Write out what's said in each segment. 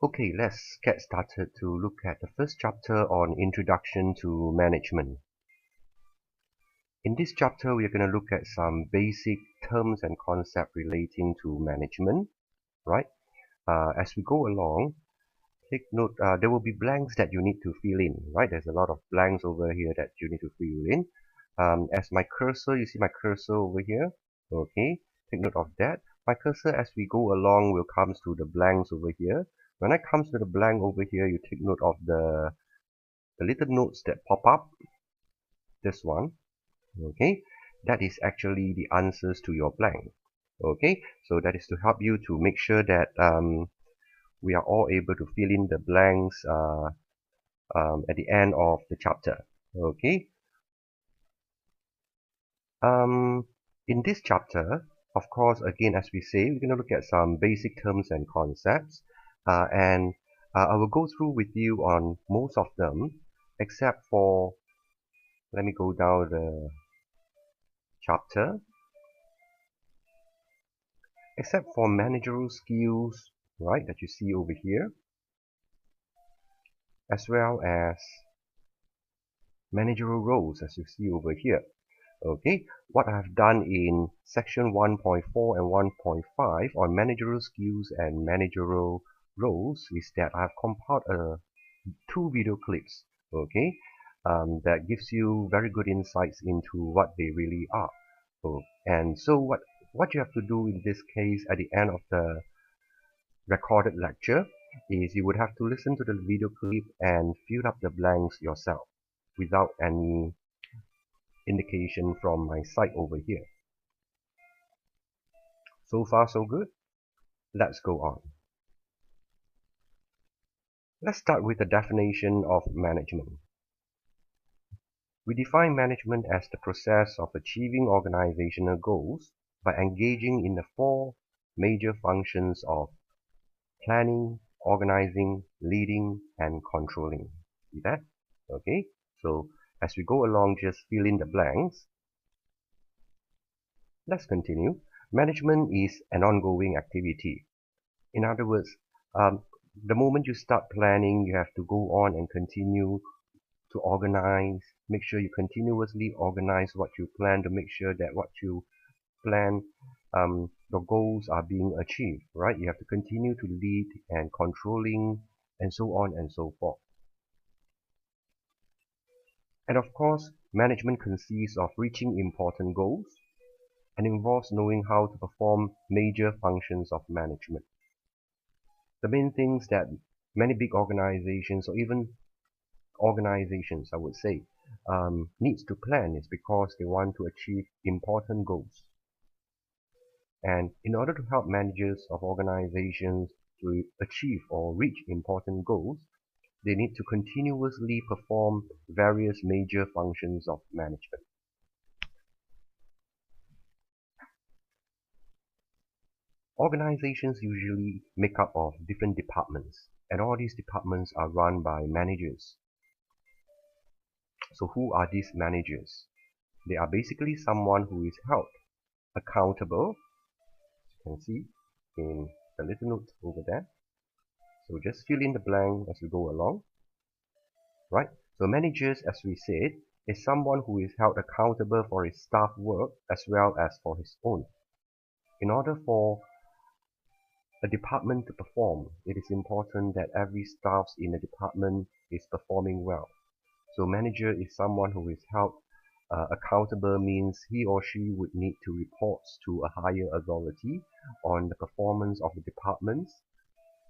Okay, let's get started to look at the first chapter on Introduction to Management. In this chapter, we are going to look at some basic terms and concepts relating to management, right? As we go along, take note, there will be blanks that you need to fill in, right? There's a lot of blanks over here that you need to fill in. As my cursor, you see my cursor over here, okay? Take note of that. My cursor, as we go along, will come to the blanks over here. When I come to the blank over here, you take note of the little notes that pop up. This one, okay? That is actually the answers to your blank, okay? So that is to help you to make sure that we are all able to fill in the blanks at the end of the chapter, okay? In this chapter, of course, again, as we say, we're going to look at some basic terms and concepts, and I will go through with you on most of them, except for, let me go down the chapter, except for managerial skills, right, that you see over here, as well as managerial roles, as you see over here. Okay, what I've done in section 1.4 and 1.5 on managerial skills and managerial roles is that I've compiled two video clips, okay, that gives you very good insights into what they really are. And so what you have to do in this case at the end of the recorded lecture is you would have to listen to the video clip and fill up the blanks yourself without any indication from my side over here. So far so good? Let's go on. Let's start with the definition of management. We define management as the process of achieving organizational goals by engaging in the four major functions of planning, organizing, leading, and controlling. See that? Okay, so as we go along, just fill in the blanks. Let's continue. Management is an ongoing activity. In other words, the moment you start planning, you have to go on and continue to organize, make sure you continuously organize what you plan to make sure that what you plan, your goals are being achieved, right? You have to continue to lead and controlling and so on and so forth. And of course, management consists of reaching important goals and involves knowing how to perform major functions of management. The main things that many big organizations or even organizations, I would say, needs to plan is because they want to achieve important goals. And in order to help managers of organizations to achieve or reach important goals, they need to continuously perform various major functions of management. Organizations usually make up of different departments, and all these departments are run by managers. So who are these managers? They are basically someone who is held accountable, as you can see in the little note over there. So just fill in the blank as we go along, right? So managers, as we said, is someone who is held accountable for his staff work as well as for his own. In order for a department to perform, it is important that every staff in the department is performing well. So manager is someone who is held accountable, means he or she would need to report to a higher authority on the performance of the departments,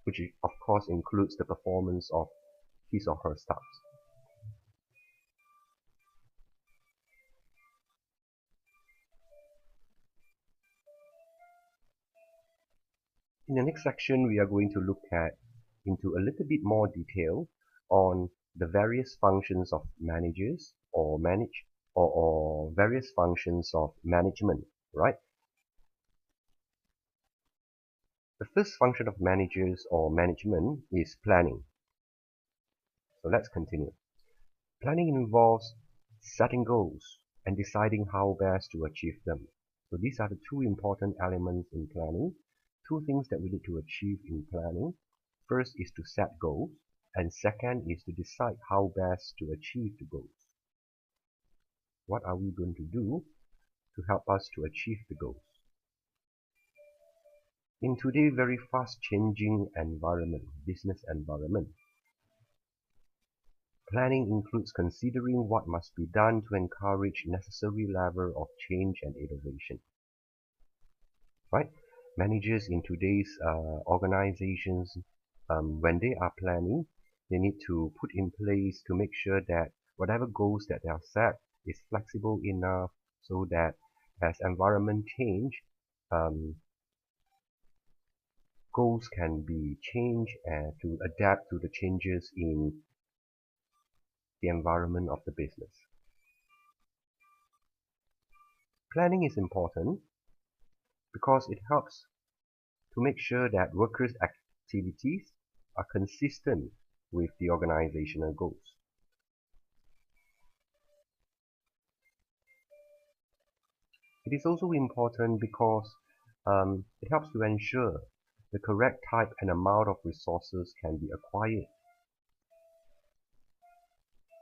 which of course includes the performance of his or her staff. In the next section, we are going to look into a little bit more detail on the various functions of managers or various functions of management, right? The first function of managers or management is planning. So let's continue. Planning involves setting goals and deciding how best to achieve them. So these are the two important elements in planning, two things that we need to achieve in planning. First is to set goals, and second is to decide how best to achieve the goals. What are we going to do to help us to achieve the goals? In today's very fast-changing business environment, planning includes considering what must be done to encourage necessary level of change and innovation. Right? Managers in today's organizations, when they are planning, they need to put in place to make sure that whatever goals that they are set is flexible enough so that as environment change, goals can be changed and to adapt to the changes in the environment of the business. Planning is important because it helps to make sure that workers' activities are consistent with the organizational goals. It is also important because it helps to ensure the correct type and amount of resources can be acquired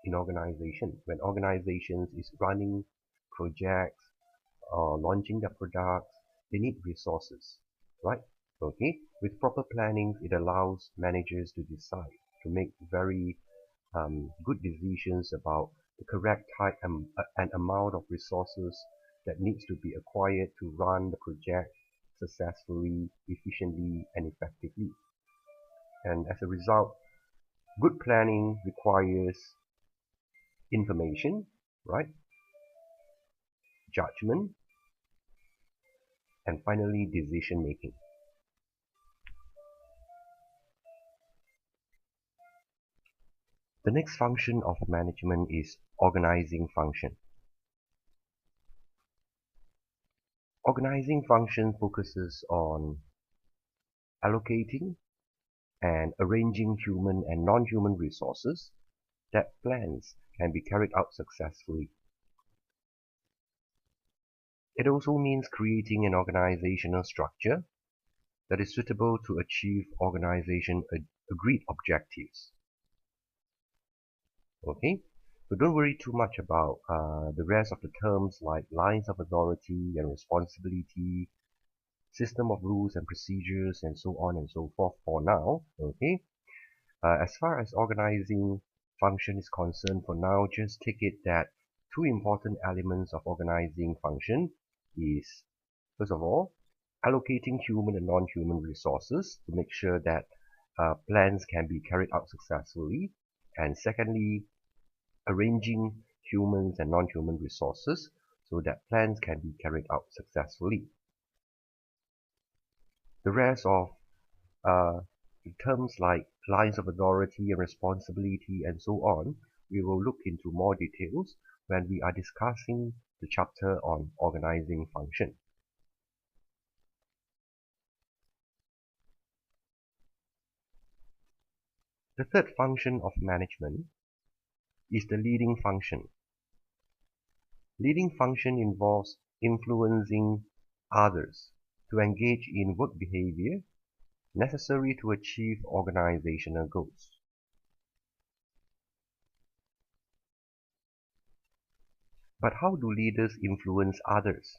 in organization. When organizations is running projects or launching their products, they need resources, right? Okay, with proper planning, it allows managers to decide, to make very good decisions about the correct type and amount of resources that needs to be acquired to run the project successfully, efficiently, and effectively. And as a result, good planning requires information, right? Judgment, and finally decision making. The next function of management is organizing function. Organizing function focuses on allocating and arranging human and non-human resources that plans can be carried out successfully. It also means creating an organizational structure that is suitable to achieve organization agreed objectives. Okay, so don't worry too much about the rest of the terms like lines of authority and responsibility, system of rules and procedures, and so on and so forth for now. Okay, as far as organizing function is concerned for now, just take it that two important elements of organizing function is, first of all, allocating human and non-human resources to make sure that plans can be carried out successfully, and secondly, arranging humans and non-human resources so that plans can be carried out successfully. The rest of terms like lines of authority and responsibility and so on, we will look into more details when we are discussing the chapter on organizing function. The third function of management is the leading function. Leading function involves influencing others to engage in work behavior necessary to achieve organizational goals. But how do leaders influence others?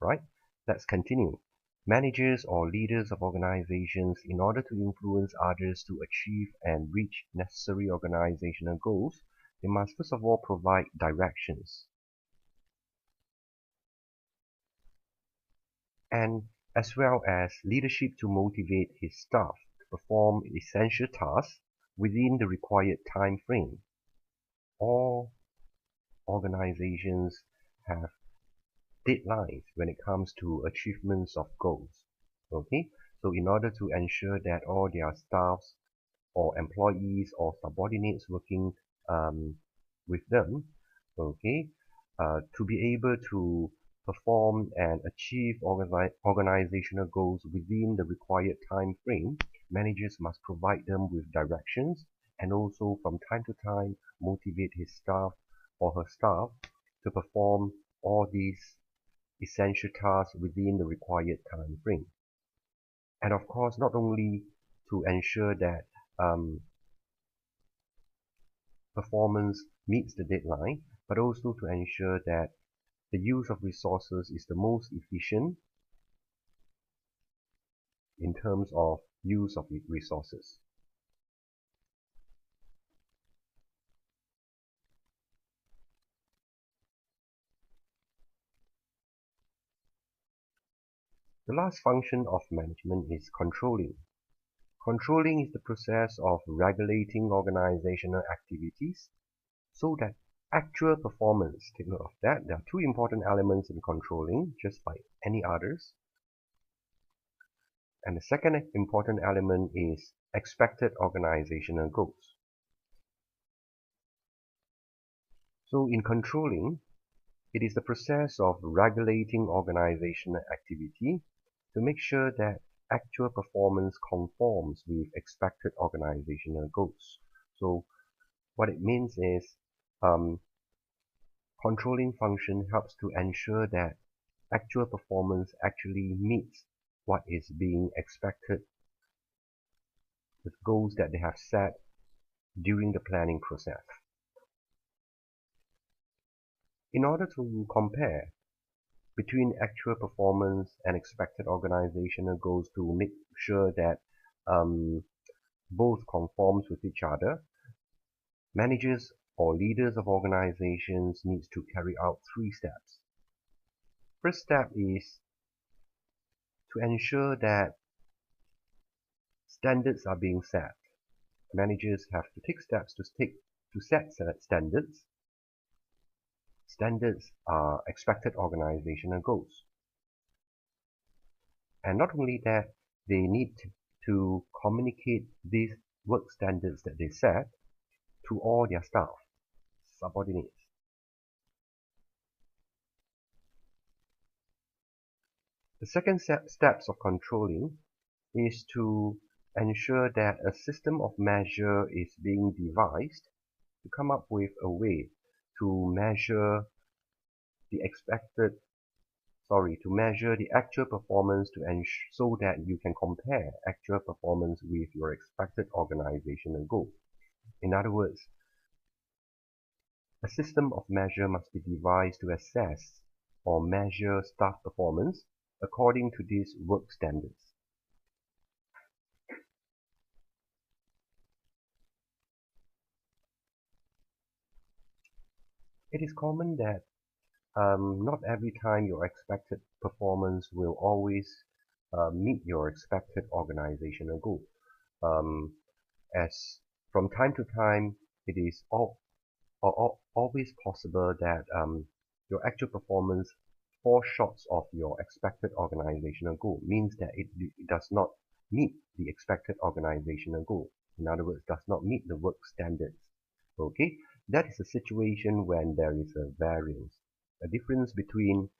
Right? Let's continue. Managers or leaders of organizations, in order to influence others to achieve and reach necessary organizational goals, they must first of all provide directions. And as well as leadership to motivate his staff to perform essential tasks within the required time frame. All organizations have deadlines when it comes to achievements of goals. Okay, so in order to ensure that all their staffs or employees or subordinates working with them, okay, to be able to perform and achieve organizational goals within the required time frame, managers must provide them with directions and also from time to time motivate his staff or her staff to perform all these essential tasks within the required time frame. And of course, not only to ensure that performance meets the deadline, but also to ensure that the use of resources is the most efficient in terms of use of resources. The last function of management is controlling. Controlling is the process of regulating organizational activities so that actual performance, take note of that, there are two important elements in controlling, just like any others. And the second important element is expected organizational goals. So in controlling, it is the process of regulating organizational activity to make sure that actual performance conforms with expected organizational goals. So what it means is controlling function helps to ensure that actual performance actually meets what is being expected, the goals that they have set during the planning process. In order to compare between actual performance and expected organizational goals to make sure that both conforms with each other, managers or leaders of organizations needs to carry out 3 steps. First step is to ensure that standards are being set. Managers have to take steps to set standards. Standards are expected organizational goals. And not only that, they need to communicate these work standards that they set to all their staff, subordinates. The second steps of controlling is to ensure that a system of measure is being devised to come up with a way to measure the actual performance so that you can compare actual performance with your expected organizational goal. In other words, a system of measure must be devised to assess or measure staff performance according to these work standards. It is common that not every time your expected performance will always meet your expected organizational goal. As from time to time, it is always possible that your actual performance falls short of your expected organizational goal, means that it does not meet the expected organizational goal. In other words, does not meet the work standards. Okay, that is a situation when there is a variance, a difference between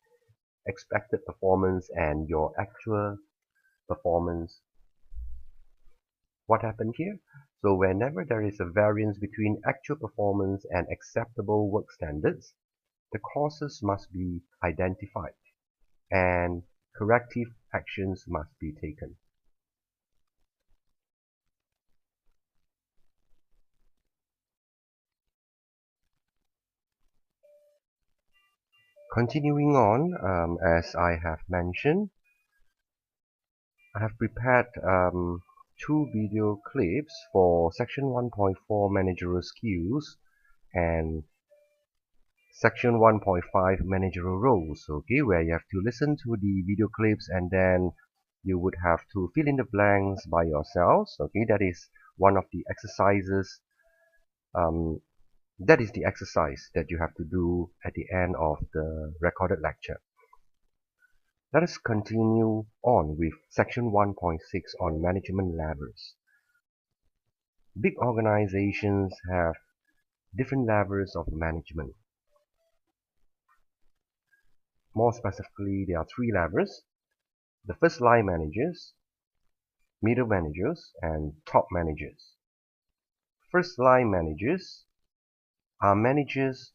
expected performance and your actual performance. What happened here? So whenever there is a variance between actual performance and acceptable work standards, the causes must be identified and corrective actions must be taken. Continuing on, as I have mentioned, I have prepared 2 video clips for section 1.4 managerial skills and section 1.5 managerial roles, okay, where you have to listen to the video clips and then you would have to fill in the blanks by yourselves, okay. That is one of the exercises, that is the exercise that you have to do at the end of the recorded lecture. Let us continue on with section 1.6 on management levels. Big organizations have different levels of management. More specifically, there are 3 levels: the first line managers, middle managers, and top managers. First line managers are managers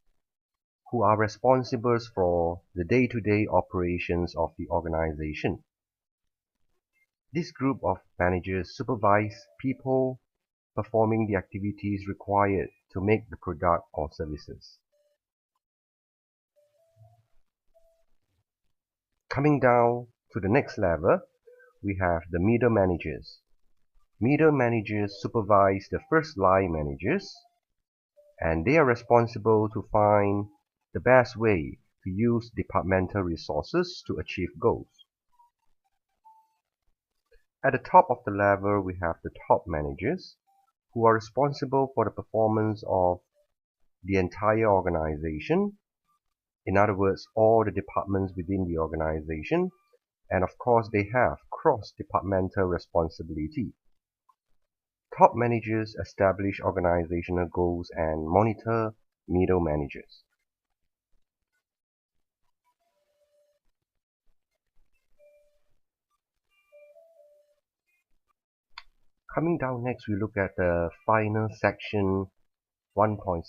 who are responsible for the day-to-day operations of the organization. This group of managers supervise people performing the activities required to make the product or services. Coming down to the next level, we have the middle managers. Middle managers supervise the first line managers, and they are responsible to find the best way to use departmental resources to achieve goals. At the top of the level, we have the top managers, who are responsible for the performance of the entire organization. In other words, all the departments within the organization, and of course they have cross-departmental responsibility. Top managers establish organizational goals and monitor middle managers. Coming down next, we look at the final section 1.7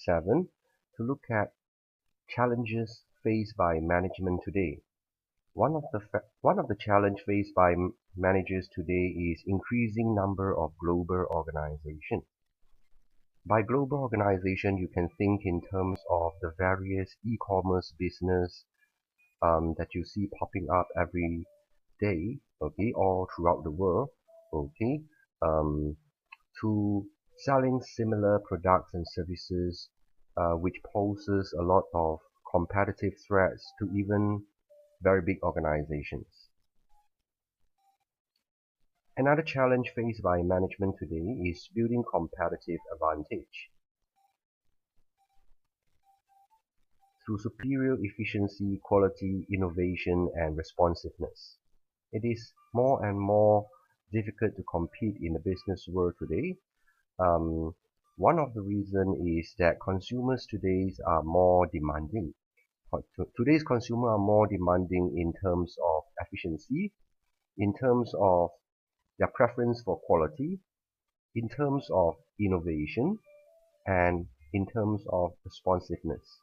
to look at challenges faced by management today. One of the challenge faced by managers today is increasing number of global organizations. By global organization, you can think in terms of the various e-commerce business that you see popping up every day, okay, all throughout the world, okay, to selling similar products and services, which poses a lot of competitive threats to even very big organizations. Another challenge faced by management today is building competitive advantage through superior efficiency, quality, innovation, and responsiveness. It is more and more difficult to compete in the business world today. One of the reasons is that consumers today are more demanding. Today's consumers are more demanding in terms of efficiency, in terms of their preference for quality, in terms of innovation, and in terms of responsiveness.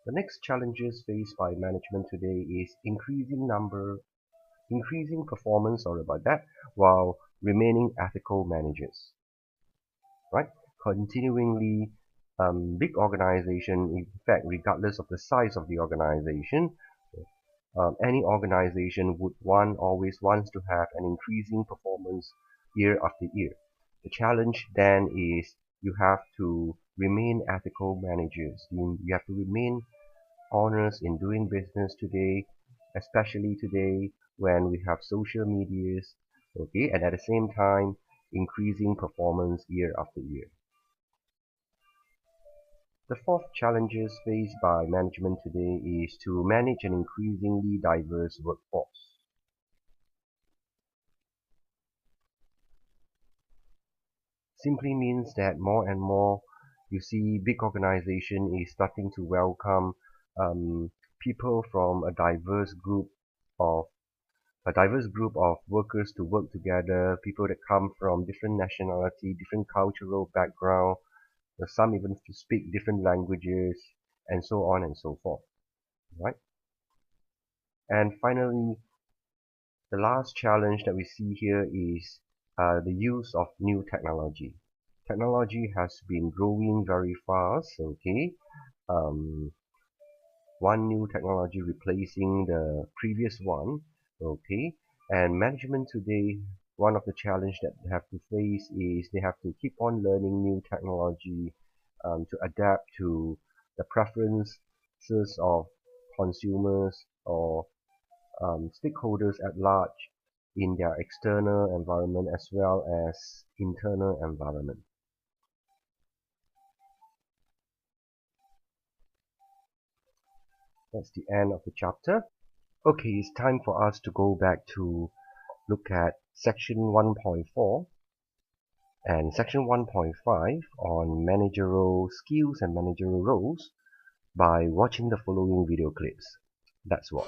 The next challenges faced by management today is increasing performance, while remaining ethical managers. Right? Continuingly, big organization, in fact, regardless of the size of the organization, any organization would always wants to have an increasing performance year after year. The challenge then is you have to remain ethical managers. You have to remain honest in doing business today, especially today when we have social medias, okay, and at the same time increasing performance year after year. The fourth challenges faced by management today is to manage an increasingly diverse workforce. Simply means that more and more you see big organization is starting to welcome people from a diverse group of workers to work together, people that come from different nationality, different cultural background, some even speak different languages, and so on and so forth, right? And finally, the last challenge that we see here is the use of new technology. Technology has been growing very fast, okay? One new technology replacing the previous one, okay? And management today, one of the challenge that they have to face is they have to keep on learning new technology to adapt to the preferences of consumers or stakeholders at large in their external environment as well as internal environment. That's the end of the chapter. Okay, it's time for us to go back to look at section 1.4 and section 1.5 on managerial skills and managerial roles by watching the following video clips. That's what.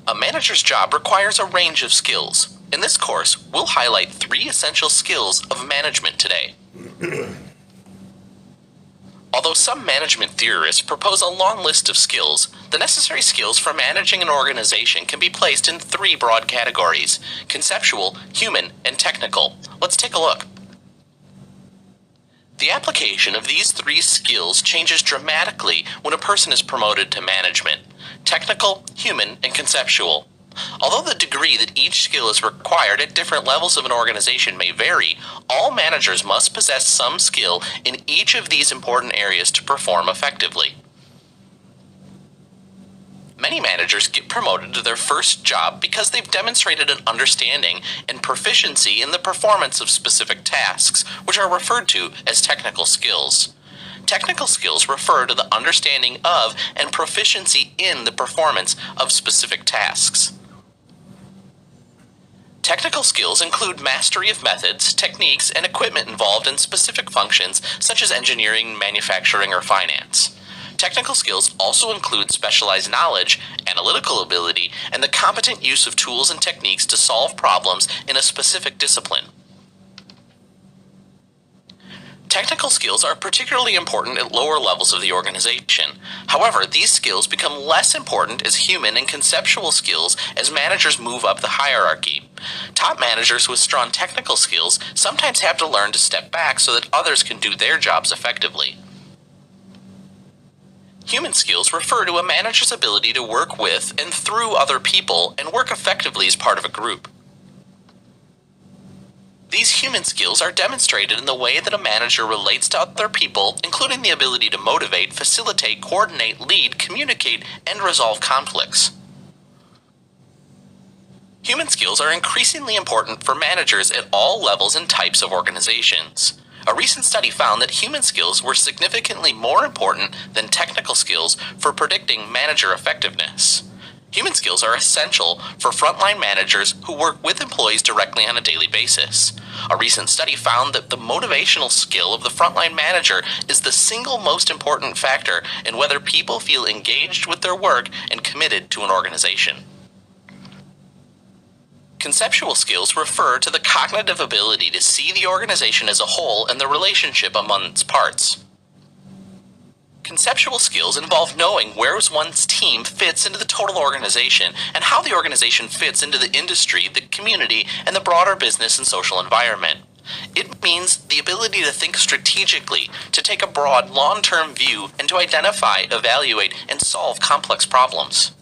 A manager's job requires a range of skills. In this course, we'll highlight 3 essential skills of management today. Although some management theorists propose a long list of skills, the necessary skills for managing an organization can be placed in three broad categories: conceptual, human, and technical. Let's take a look. The application of these three skills changes dramatically when a person is promoted to management: technical, human, and conceptual. Although the degree that each skill is required at different levels of an organization may vary, all managers must possess some skill in each of these important areas to perform effectively. Many managers get promoted to their first job because they've demonstrated an understanding and proficiency in the performance of specific tasks, which are referred to as technical skills. Technical skills refer to the understanding of and proficiency in the performance of specific tasks. Technical skills include mastery of methods, techniques, and equipment involved in specific functions such as engineering, manufacturing, or finance. Technical skills also include specialized knowledge, analytical ability, and the competent use of tools and techniques to solve problems in a specific discipline. Technical skills are particularly important at lower levels of the organization. However, these skills become less important as human and conceptual skills as managers move up the hierarchy. Top managers with strong technical skills sometimes have to learn to step back so that others can do their jobs effectively. Human skills refer to a manager's ability to work with and through other people and work effectively as part of a group. These human skills are demonstrated in the way that a manager relates to other people, including the ability to motivate, facilitate, coordinate, lead, communicate, and resolve conflicts. Human skills are increasingly important for managers at all levels and types of organizations. A recent study found that human skills were significantly more important than technical skills for predicting manager effectiveness. Human skills are essential for frontline managers who work with employees directly on a daily basis. A recent study found that the motivational skill of the frontline manager is the single most important factor in whether people feel engaged with their work and committed to an organization. Conceptual skills refer to the cognitive ability to see the organization as a whole and the relationship among its parts. Conceptual skills involve knowing where one's team fits into the total organization and how the organization fits into the industry, the community, and the broader business and social environment. It means the ability to think strategically, to take a broad, long-term view, and to identify, evaluate, and solve complex problems.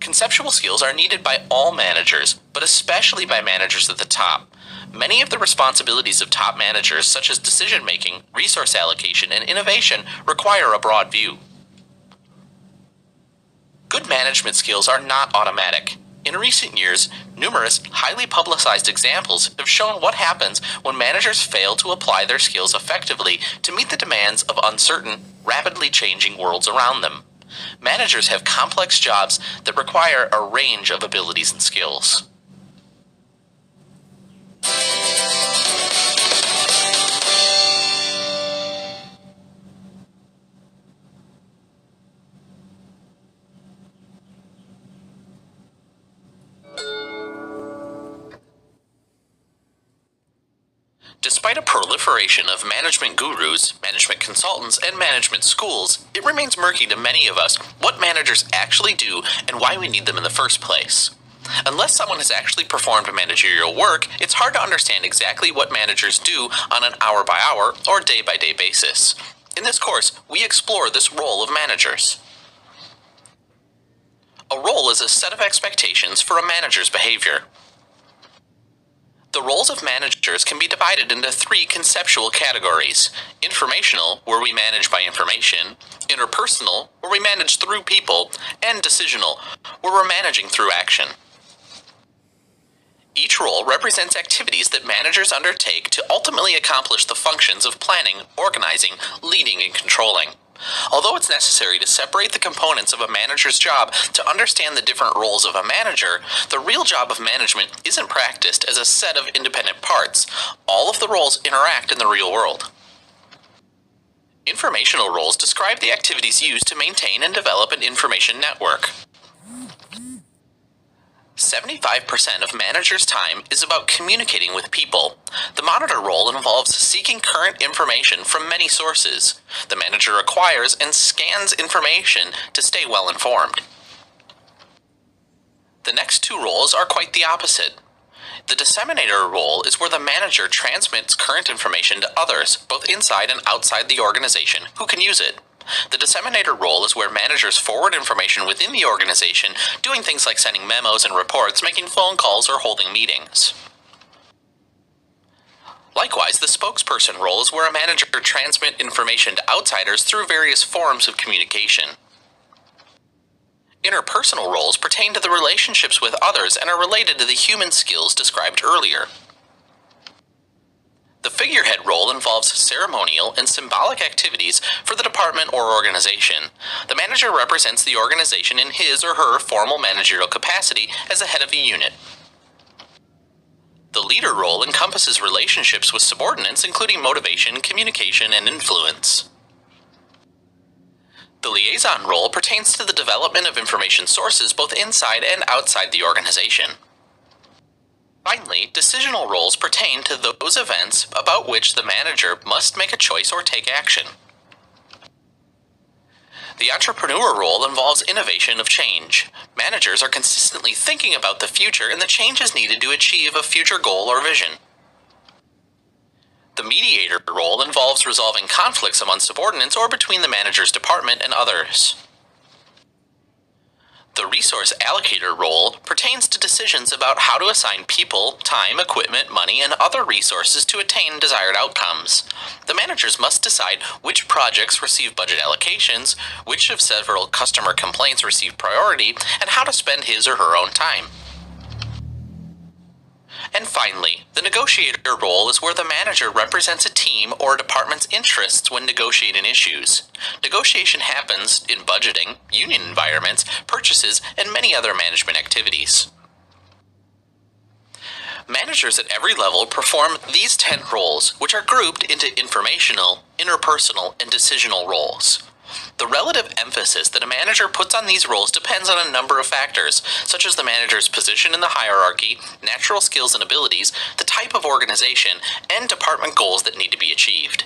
Conceptual skills are needed by all managers, but especially by managers at the top. Many of the responsibilities of top managers, such as decision-making, resource allocation, and innovation, require a broad view. Good management skills are not automatic. In recent years, numerous highly publicized examples have shown what happens when managers fail to apply their skills effectively to meet the demands of uncertain, rapidly changing worlds around them. Managers have complex jobs that require a range of abilities and skills. Despite a proliferation of management gurus, management consultants, and management schools, it remains murky to many of us what managers actually do and why we need them in the first place. Unless someone has actually performed managerial work, it's hard to understand exactly what managers do on an hour-by-hour or day-by-day basis. In this course, we explore this role of managers. A role is a set of expectations for a manager's behavior. The roles of managers can be divided into three conceptual categories: informational, where we manage by information; interpersonal, where we manage through people; and decisional, where we're managing through action. Each role represents activities that managers undertake to ultimately accomplish the functions of planning, organizing, leading, and controlling. Although it's necessary to separate the components of a manager's job to understand the different roles of a manager, the real job of management isn't practiced as a set of independent parts. All of the roles interact in the real world. Informational roles describe the activities used to maintain and develop an information network. 75% of managers' time is about communicating with people. The monitor role involves seeking current information from many sources. The manager acquires and scans information to stay well informed. The next two roles are quite the opposite. The disseminator role is where the manager transmits current information to others, both inside and outside the organization, who can use it. The disseminator role is where managers forward information within the organization, doing things like sending memos and reports, making phone calls, or holding meetings. Likewise, the spokesperson role is where a manager transmits information to outsiders through various forms of communication. Interpersonal roles pertain to the relationships with others and are related to the human skills described earlier. The figurehead role involves ceremonial and symbolic activities for the department or organization. The manager represents the organization in his or her formal managerial capacity as the head of a unit. The leader role encompasses relationships with subordinates, including motivation, communication, and influence. The liaison role pertains to the development of information sources both inside and outside the organization. Finally, decisional roles pertain to those events about which the manager must make a choice or take action. The entrepreneur role involves innovation of change. Managers are consistently thinking about the future and the changes needed to achieve a future goal or vision. The mediator role involves resolving conflicts among subordinates or between the manager's department and others. The resource allocator role pertains to decisions about how to assign people, time, equipment, money, and other resources to attain desired outcomes. The managers must decide which projects receive budget allocations, which of several customer complaints receive priority, and how to spend his or her own time. And finally, the negotiator role is where the manager represents a team or a department's interests when negotiating issues. Negotiation happens in budgeting, union environments, purchases, and many other management activities. Managers at every level perform these 10 roles, which are grouped into informational, interpersonal, and decisional roles. The relative emphasis that a manager puts on these roles depends on a number of factors, such as the manager's position in the hierarchy, natural skills and abilities, the type of organization, and department goals that need to be achieved.